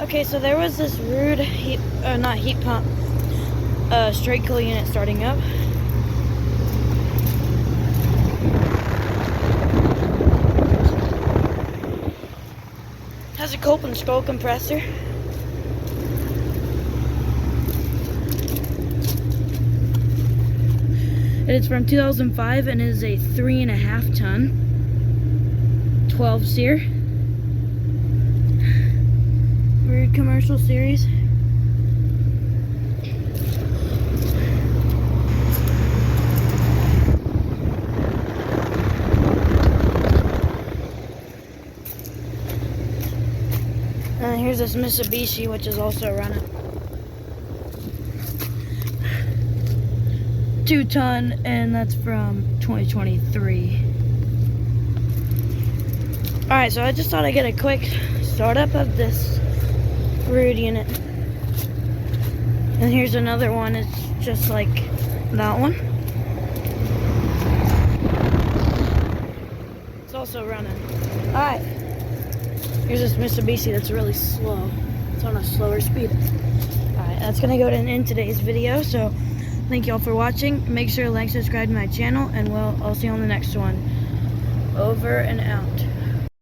Okay, so there was this Ruud heat, not heat pump, straight cool unit starting up. Has a cope and scroll compressor. It is from 2005 and is a 3.5 ton, 12 seer. Ruud commercial series. And here's this Mitsubishi, which is also running 2 ton, and that's from 2023. Alright, so I just thought I'd get a quick startup of this Ruud unit. And here's another one, it's just like that one. It's also running. Alright, here's this Mitsubishi that's really slow. It's on a slower speed. Alright, that's gonna go to end today's video, so thank y'all for watching. Make sure to like, subscribe to my channel, and I'll see you on the next one. Over and out.